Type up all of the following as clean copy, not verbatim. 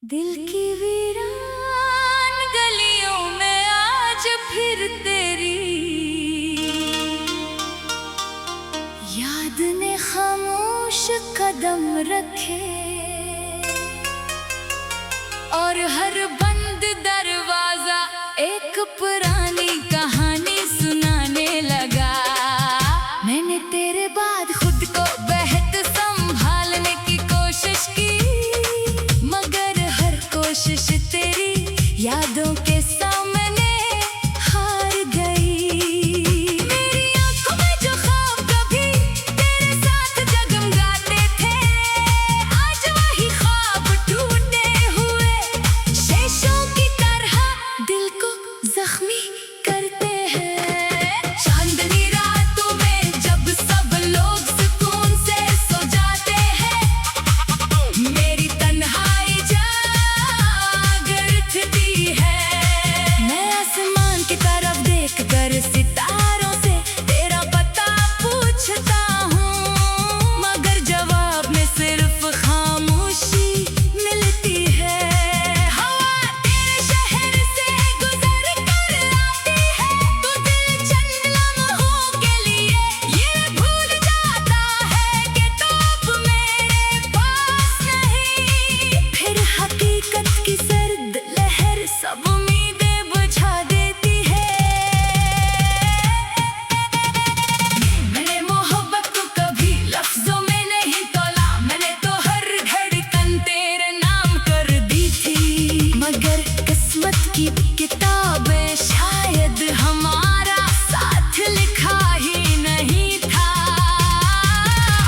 दिल की वीरान गलियों में आज फिर तेरी याद ने खामोश कदम रखे और हर बंद दरवाजा एक पुरानी कहानी सुनाने लगा। मैंने तेरे बाद खुद को बेहद संभालने की कोशिश की, मगर हर कोशिश तेरी यादों के सामने हार गई। मेरी आंखों में जो ख्वाब कभी तेरे साथ जगमगाते थे, आज वही ख्वाब टूटे हुए शीशों की तरह दिल को जख्मी करते हैं। चांदनी रातों में जब सब लोग सुकून से सो जाते हैं, मेरी तन्हाई जाग उठती है। मैं आसमान की तरफ देख कर सितारों से तेरा पता पूछता हूँ, मगर जवाब में सिर्फ खामोशी मिलती है। हवा तेरे शहर से गुजर कर आती है, तो दिल चंद लम्हों के लिए ये भूल जाता है कि तू अब मेरे पास नहीं। फिर हकीकत की सर्द लहर सब उम्मीदें बुझा देती है। मैंने मोहब्बत को कभी लफ्जों में नहीं तोला, मैंने तो हर धड़कन तेरे नाम कर दी थी, मगर किस्मत की किताबें शायद हमारा साथ लिखा ही नहीं था।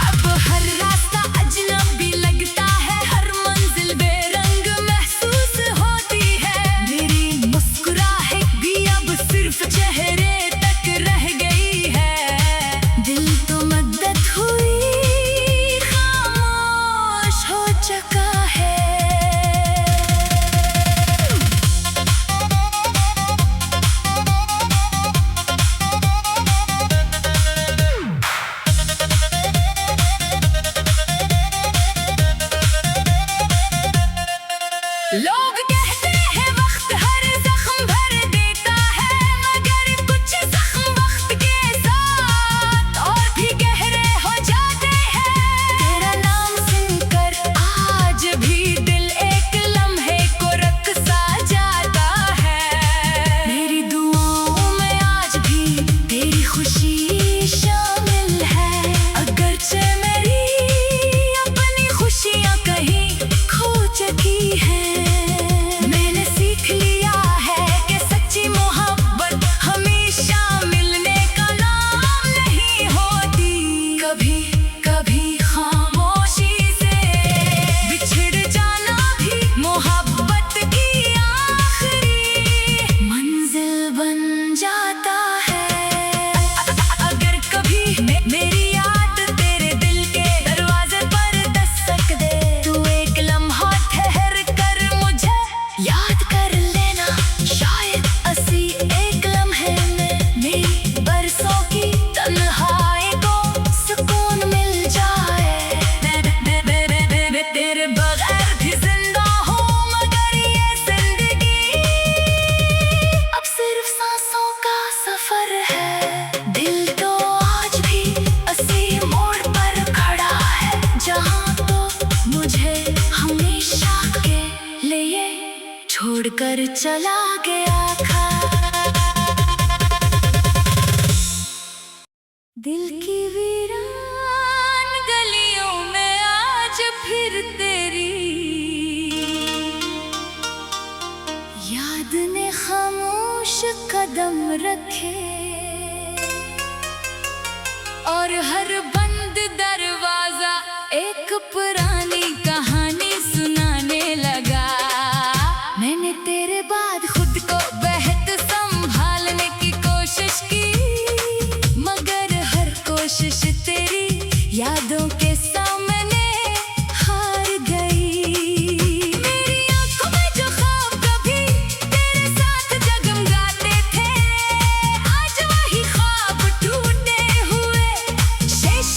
अब हर रास्ता अजनबी लगता है, हर मंजिल बेरंग महसूस होती है। मेरी मुस्कुराहट भी अब सिर्फ चेहरे तक रह गई है। दिल तो मदद हुई खामोश हो चुका है। लोग कहते हैं वक्त हर जख्म भर देता है, मगर कुछ जख्म वक्त के साथ और भी गहरे हो जाते हैं। तेरा नाम सुनकर आज भी दिल एक लम्हे को रक़्सा जाता है। मेरी दुआओं में आज भी तेरी खुशी शामिल है, अगरचे मेरी अपनी खुशियाँ कहीं खो चुकी हैं। मैंने सीख लिया है कि सच्ची मोहब्बत हमेशा मिलने का नाम नहीं होती। कभी कभी खामोशी से बिछड़ जाना भी मोहब्बत की आखिरी मंजिल बन जाता है। अगर कभी मेरी याद तेरे दिल के दरवाजे पर दस्तक दे, तू एक लम्हा ठहर कर मुझे याद कर लेना। शायद असी एक लम्हे में मेरी बरसों की तन्हाई को सुकून मिल जाए। मैं तेरे बगैर भी जिंदा हूँ, मगर ये जिंदगी अब सिर्फ सांसों का सफर है। दिल तो आज भी असी मोड़ पर खड़ा है, जहाँ तो मुझे हमेशा के लिए छोड़कर चला गया था। दिल की वीरान गलियों में आज फिर तेरी याद ने खामोश कदम रखे और हर बंद दरवाजा एक पुरानी कहानी सुनाने लगा। मैंने तेरे बाद खुद को बेहद संभालने की कोशिश की, मगर हर कोशिश तेरी यादों के सामने हार गई। मेरी आंखों में जो ख्वाब कभी तेरे साथ जगमगाते थे, आज वही ख्वाब टूटे हुए शेष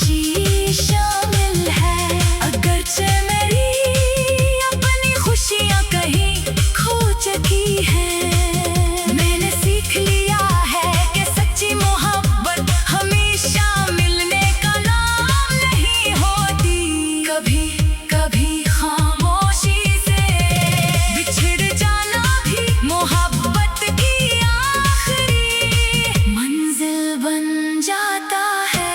खुशी शामिल है। अगरचे मेरी अपनी खुशियाँ कहीं खो चुकी हैं, मैंने सीख लिया है कि सच्ची मोहब्बत हमेशा मिलने का नाम नहीं होती। कभी कभी खामोशी से बिछड़ जाना भी मोहब्बत की आखिरी मंजिल बन जाता है।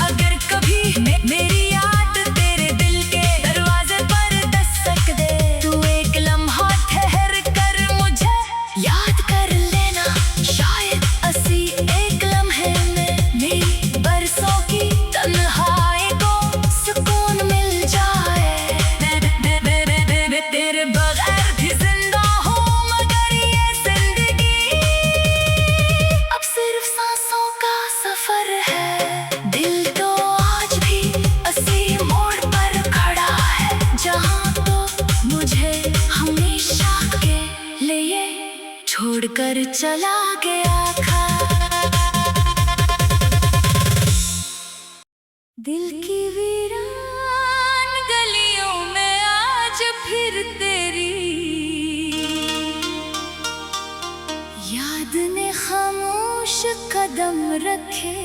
अगर कभी मेरी याद तेरे दिल के दरवाजे पर दस्तक दे, तू एक लम्हा ठहर कर मुझे याद कर लेना। शायद ऐसी एक लम्हे में मेरी बरसों की तन्हाई को सुकून मिल जाए। मैं तेरे बगैर भी जिंदा हूँ, मगर ये जिंदगी अब सिर्फ सांसों का सफर है। दिल तो आज भी इसी मोड़ पर खड़ा है, जहाँ तो मुझे हमेशा के लिए छोड़कर चला गया था। दिल की वीरान गलियों में आज फिर तेरी याद ने खामोश कदम रखे,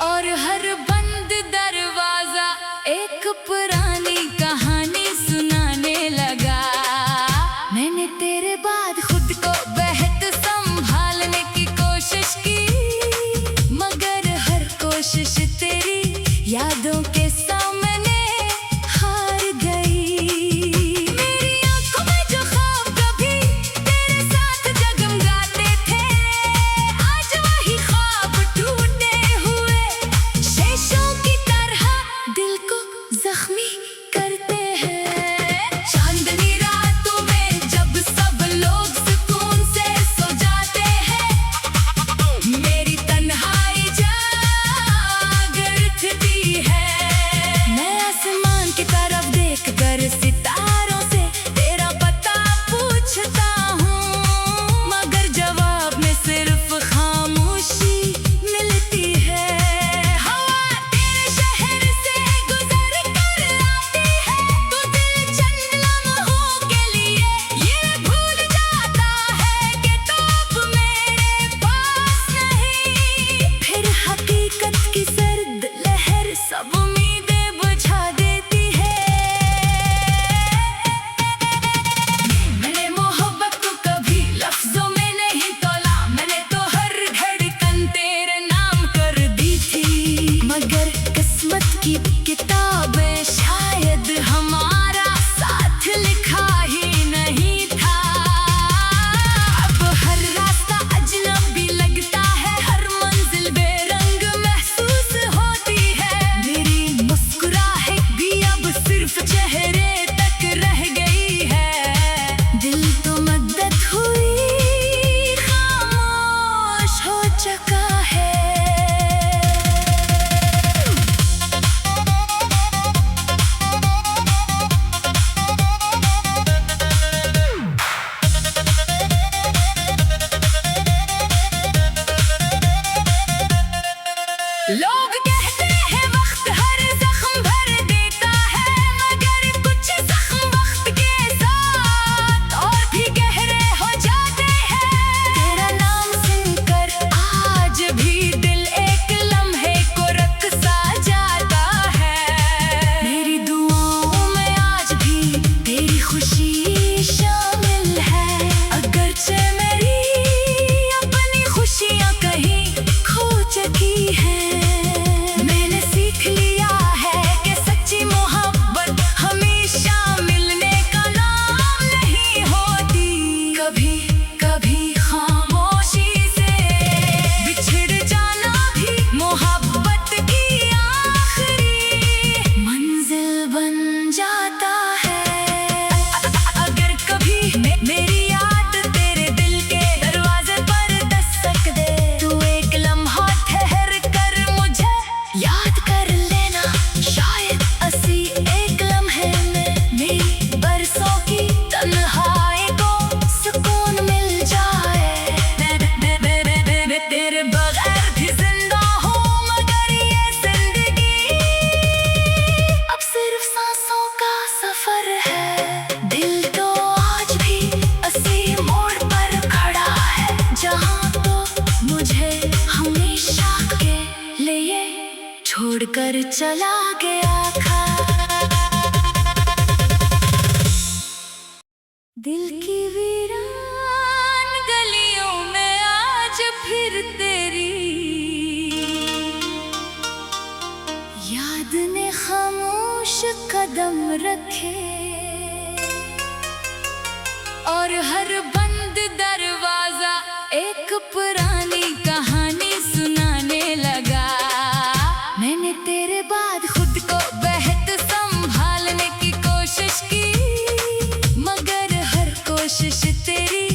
और हर बंद दरवाजा एक पुरानी कहानी सुनाने लगा। मैंने तेरे बाद खुद को बेहद संभालने की कोशिश की, मगर हर कोशिश तेरी यादों के सामने हार गई। मेरी आंखों में जो ख्वाब कभी तेरे साथ जगमगाते थे, आज वही ख्वाब टूटे हुए शीशों की तरह दिल को जख्मी करते हैं। चांदनी रातों में जब सब लोग सुकून से सो जाते हैं, मेरी तन्हाई जाग उठती है। मैं आसमान की तरफ देख कर सितारों से तेरा पता पूछता हूँ, मगर जवाब में सिर्फ खामोशी मिलती है। हवा तेरे शहर से गुजर कर आती है, तो दिल चंद लम्हों के लिए ये भूल जाता है कि तो अब मेरे पास नहीं। फिर हकीकत की सर्द लहर सब उम्मीदें बुझा देती है। मैंने मोहब्बत को कभी लफ्जों में नहीं तोला, मैंने तो हर धड़कन तेरे नाम कर दी थी, मगर किस्मत की किताबें शायद हमारा साथ लिखा ही नहीं था। अब हर रास्ता अजनबी लगता है, हर मंजिल बेरंग महसूस होती है। मेरी मुस्कुराहट भी अब सिर्फ चेहरे तक रह गई है। दिल तो मद्दत हुई खामोश हो चुका है। लोग कहते हैं वक्त हर जख्म भर देता है, मगर कुछ जख्म वक्त के साथ और भी गहरे हो जाते हैं। तेरा नाम सुनकर आज भी दिल एक लम्हे को रक़्सा जाता है। मेरी दुआओं में आज भी तेरी खुशी शामिल है। अगरचे मेरी अपनी खुशियाँ कहीं खो चुकी हैं, छोड़कर चला गया था। दिल की वीरान गलियों में आज फिर तेरी याद ने खामोश कदम रखे, और हर बंद दरवाजा एक पुरानी कहानी सुनाने लगा। मैंने तेरे बाद खुद को बेहद संभालने की कोशिश की, मगर हर कोशिश तेरी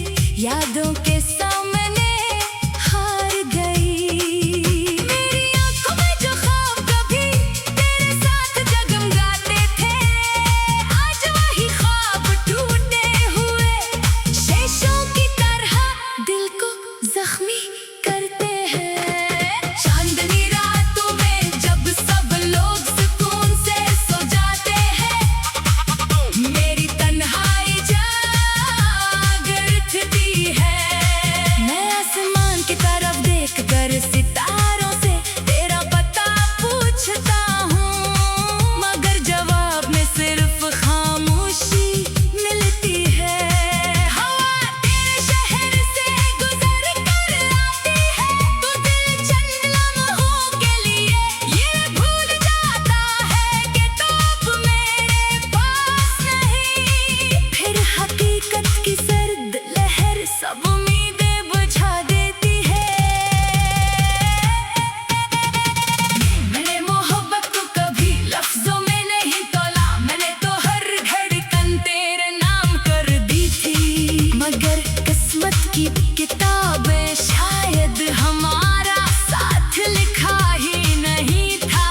यादों के सामने हार गई। मेरी आंखों में जो ख्वाब कभी तेरे साथ जगमगाते थे, आज वही ख्वाब टूटे हुए शीशों की तरह दिल को जख्मी करते हैं। चांदनी रातों में जब सब लोग सुकून से सो जाते हैं, मेरी तन्हाई जागर उठती है। मैं आसमान की तरफ देखकर सितारों से तेरा पता पूछता हूँ, मगर जवाब में सिर्फ खामोशी मिलती है। हवा तेरे शहर से गुजर कर आती है, तो दिल चंद लम्हों के लिए ये भूल जाता है कि तो अब मेरे पास नहीं। फिर हकीकत की सर्द लहर सब उम्मीदें बुझा देती है। मैंने मोहब्बत को कभी लफ्जों में नहीं तोला, मैंने तो हर धड़कन तेरे नाम कर दी थी, मगर किस्मत की किताबें शायद हमारा साथ लिखा ही नहीं था।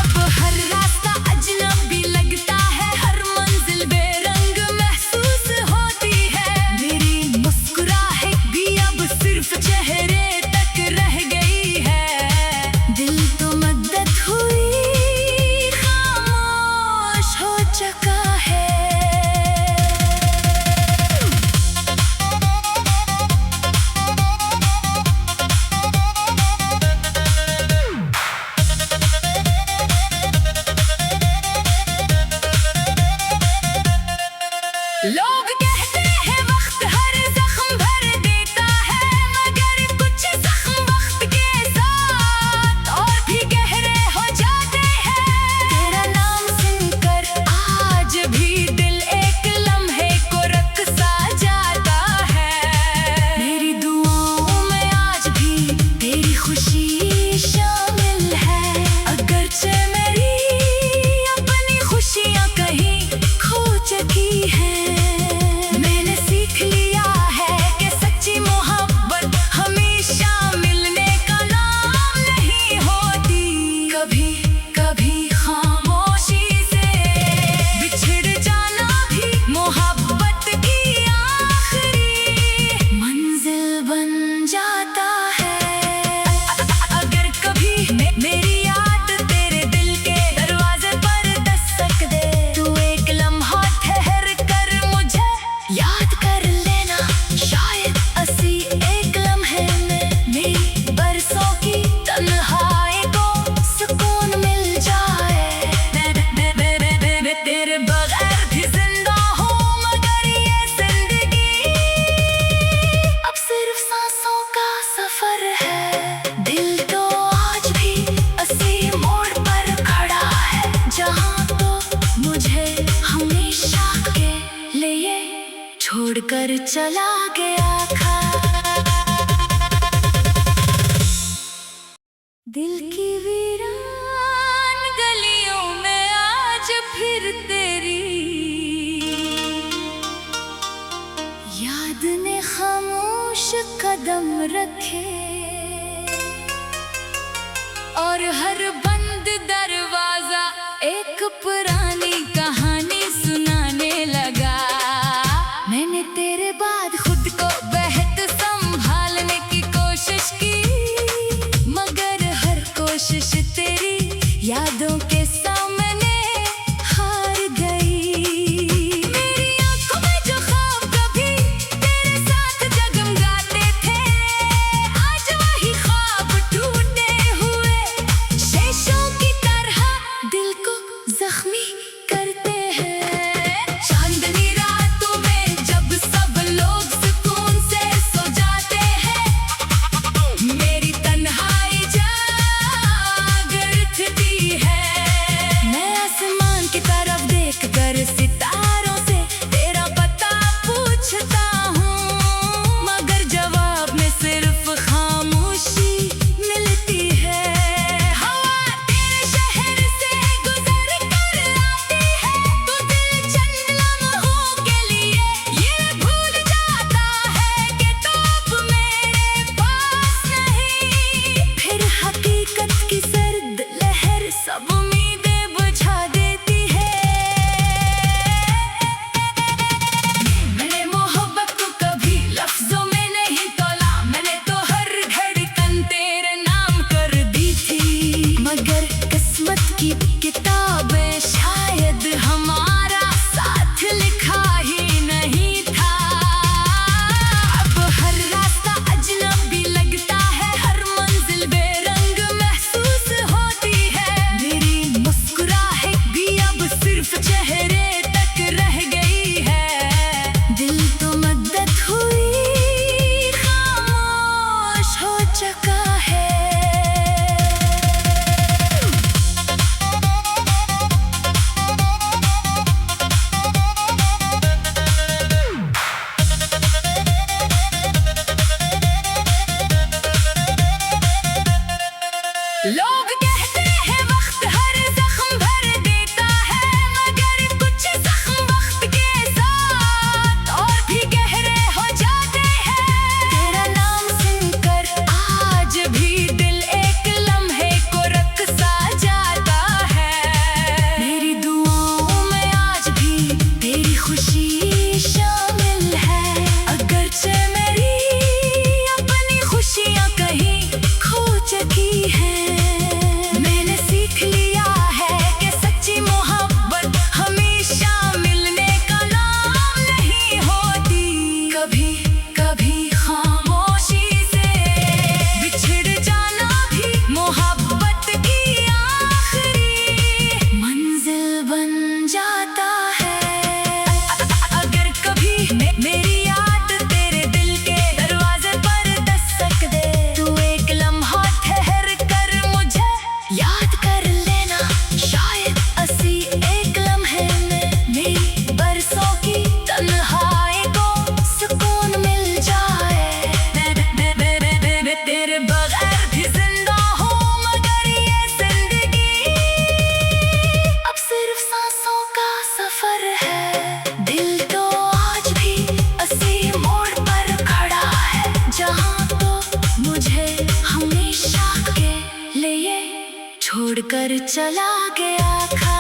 अब हर रास्ता अजनबी लगता है, हर मंजिल बेरंग महसूस होती है। मेरी मुस्कुराहट भी अब सिर्फ चेहरे तक रह गई है। दिल तो मदद हुई खामोश हो चुका है। लोग कहते हैं वक्त हर जख्म भर देता है, मगर कुछ जख्म वक्त के साथ और भी गहरे हो जाते हैं। तेरा नाम सुनकर आज भी दिल एक लम्हे को रक़्सा जाता है। मेरी दुआओं में आज भी तेरी खुशी शामिल है, अगरचे मेरी अपनी खुशियाँ कहीं खो चुकी हैं। मैंने सीख लिया है कि सच्ची मोहब्बत हमेशा मिलने का नाम नहीं होती। कभी कभी खामोशी से बिछड़ जाना भी मोहब्बत की आखिरी मंजिल बन जाता है। अगर कभी मेरी याद तेरे दिल के दरवाजे पर दस्तक दे, तू एक लम्हा ठहर कर मुझे याद कर लेना। शायद असी एक लम्हे में मेरी बरसों की तन्हाई को सुकून मिल जाए। मैं तेरे बगैर भी जिंदा हूँ, मगर ये जिंदगी अब सिर्फ सांसों का सफर है। दिल तो आज भी असी मोड़ पर खड़ा है, जहाँ तो मुझे हमेशा के लिए छोड़कर चला गया था। दिल की वीरान गलियों में आज फिर तेरी याद ने खामोश कदम रखे, और हर बंद दरवाजा एक पुरानी कहानी सुनाने लगा। मैंने तेरे बाद खुद को बेहद संभालने की कोशिश की, मगर हर कोशिश तेरी यादों के सामने हार गई। मेरी आंखों में जो ख्वाब कभी तेरे साथ जगमगाते थे, आज वही ख्वाब टूटे हुए लोग कहते हैं वक्त हर जख्म भर देता है, मगर कुछ जख्म वक्त के साथ और भी गहरे हो जाते हैं। तेरा नाम सुनकर आज भी दिल एक लम्हे को रक़्सा जाता है। मेरी दुआओं में आज भी तेरी खुशी शामिल है, अगरचे मेरी अपनी खुशियाँ कहीं खो चुकी है। मैंने सीख लिया है कि सच्ची मोहब्बत हमेशा मिलने का नाम नहीं होती। कभी कभी खामोशी से बिछड़ जाना भी मोहब्बत की आखिरी मंजिल बन जाता है। अगर कभी मेरी याद तेरे दिल के दरवाजे पर दस्तक दे, तू एक लम्हा ठहर कर मुझे याद कर लेना। शायद असी एक लम्हे में मेरी बरसों की तन्हाई को सुकून मिल जाए। मैं तेरे बगैर भी जिंदा हूँ, मगर ये जिंदगी अब सिर्फ सांसों का सफर है। दिल तो आज भी असी मोड़ पर खड़ा है, जहाँ तो मुझे हमेशा के लिए छोड़कर चला गया था।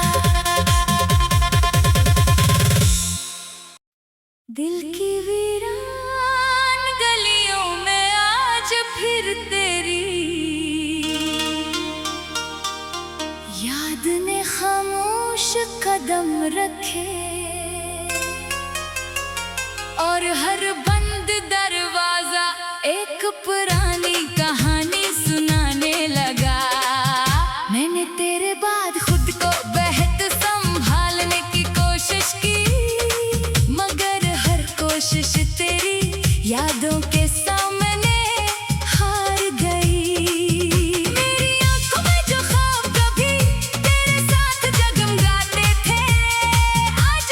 दिल की वीरान गलियों में आज फिर तेरी याद ने खामोश कदम रखे, और हर बंद दरवाजा एक पुरानी कहानी सुनाने लगा। मैंने तेरे बाद खुद को बेहद संभालने की कोशिश की, मगर हर कोशिश तेरी यादों के सामने हार गई। मेरी आंखों में जो ख्वाब कभी तेरे साथ जगमगाते थे, आज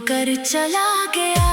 कर चला गया।